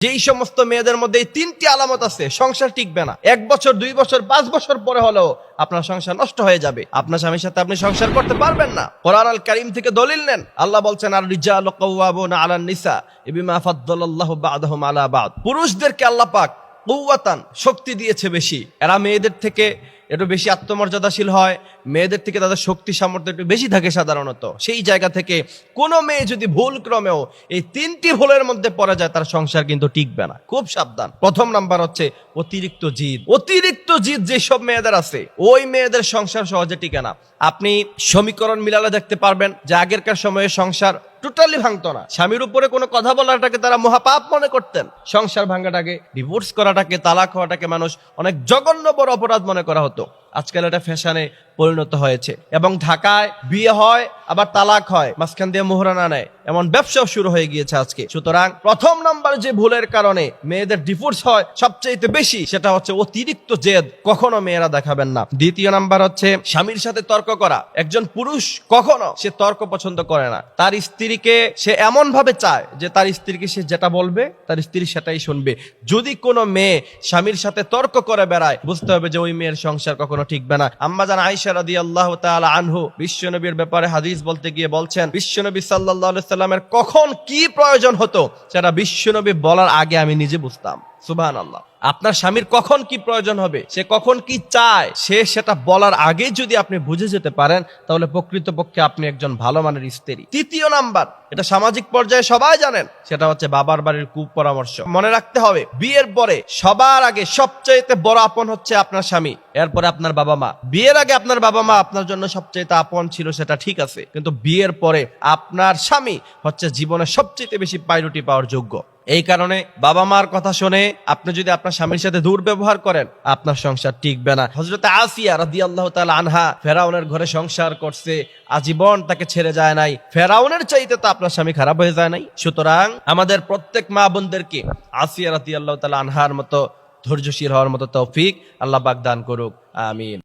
যেই সমস্ত মেয়েদের মধ্যে এই তিনটি আলামত আছে, সংসার টিকবে না। 1 বছর 2 বছর 5 বছর পরে হলেও আপনার সংসার নষ্ট হয়ে যাবে, আপনার স্বামীর সাথে আপনি সংসার করতে পারবেন না। কোরআন আল কারীম থেকে দলিল নেন। আল্লাহ বলছেন, আর রিজালু কাওয়ামুনা আলান নিসা বিমা ফাদ্দালাল্লাহু বা'দাহুম আলা বা'দ। পুরুষদেরকে আল্লাহ পাক কুওয়াতান, শক্তি দিয়েছে বেশি। এরা মেয়েদের থেকে একটু বেশি আত্মমর্যাদাশীল হয়, মেয়েদের থেকে তাদের শক্তি সামর্থ্য একটু বেশি থাকে সাধারণত। সেই জায়গা থেকে কোনো মেয়ে যদি ভুল ক্রমেও এই 3টি ভুলের মধ্যে পড়ে যায়, তার সংসার কিন্তু টিকবে না। খুব সাবধান। প্রথম নাম্বার হচ্ছে অতিরিক্ত জিদ। অতিরিক্ত জিদ যেসব মেয়েদের আছে, ওই মেয়েদের সংসার সহজে টিকে না। আপনি সমীকরণ মিলালে দেখতে পারবেন যে আগেরকার সময়ে সংসার টোটালি ভাঙতো না। স্বামীর উপরে কোনো কথা বলাটাকে তারা মহাপাপ মনে করতেন। সংসার ভাঙাটাকে, ডিভোর্স করাটাকে, তালাক হওয়াটাকে মানুষ অনেক জঘন্য বড় অপরাধ মনে করা হতো। আজকাল এটা ফ্যাশনে পরিণত হয়েছে এবং ঢাকায় বিয়ে হয় আবার তালাক হয়, মাঝখান দিয়ে মোহরানা নেয়, এমন ব্যবসাও শুরু হয়ে গিয়েছে আজকে। সুতরাং প্রথম নাম্বার যে ভুলের কারণে মেয়েদের ডিভোর্স হয় সবচেয়ে বেশি, সেটা হচ্ছে অতিরিক্ত জেদ। কখনো মেয়েরা দেখাবেন না। দ্বিতীয় নাম্বার হচ্ছে স্বামীর সাথে তর্ক করা। একজন পুরুষ কখনো সে তর্ক পছন্দ করে না। তার স্ত্রীকে সে এমন ভাবে চায় যে তার স্ত্রীকে সে যেটা বলবে তার স্ত্রী সেটাই শুনবে। যদি কোনো মেয়ে স্বামীর সাথে তর্ক করে বেড়ায়, বুঝতে হবে যে ওই মেয়ের সংসার কখনো ঠিকবে না। আম্মা জান আয়েশা রাদিয়াল্লাহু তাআলা আনহু বিশ্বনবীর ব্যাপারে হাদিস বলতে গিয়ে বলছেন, বিশ্বনবী সাল্লাল্লাহু আলাইহি সাল্লামের কখন কি প্রয়োজন হতো সেটা বিশ্বনবী বলার আগে আমি নিজে বুঝতাম। সুবহানাল্লাহ। আপনার স্বামীর কখন কি প্রয়োজন হবে, সে কখন কি চায়, সে সেটা বলার আগে যদি আপনি বুঝে যেতে পারেন, তাহলে প্রকৃতপক্ষে আপনি একজন ভালো মানের স্ত্রী। তৃতীয় নাম্বার, এটা সামাজিক পর্যায়ে সবাই জানেন, সেটা হচ্ছে বাবার বাড়ির কুপরামর্শ। মনে রাখতে হবে, বিয়ের পরে সবার আগে সবচাইতে বড় আপন হচ্ছে আপনার স্বামী, এরপরে আপনার বাবা মা। বিয়ের আগে আপনার বাবা মা আপনার জন্য সবচাইতে আপন ছিল, সেটা ঠিক আছে, কিন্তু বিয়ের পরে আপনার স্বামী হচ্ছে জীবনে সবচাইতে বেশি প্রায়োরিটি পাওয়ার যোগ্য। এই কারণে বাবা মার কথা শুনে আপনি যদি আপনার স্বামীর সাথে দুর্ব্যবহার করেন, আপনার সংসার টিকবে না। হযরত আসিয়া রাদিয়াল্লাহু তাআলা আনহা ফেরাউনের ঘরে সংসার করছে, আজীবন তাকে ছেড়ে যায় নাই। ফেরাউনের চাইতে তো আপনার স্বামী খারাপ হয়ে যায় নাই। সুতরাং আমাদের প্রত্যেক মা বোনদেরকে আসিয়া রাদিয়াল্লাহু তাআলা আনহার মতো ধৈর্যশীল হওয়ার মতো তৌফিক আল্লাহ পাক দান করুক। আমিন।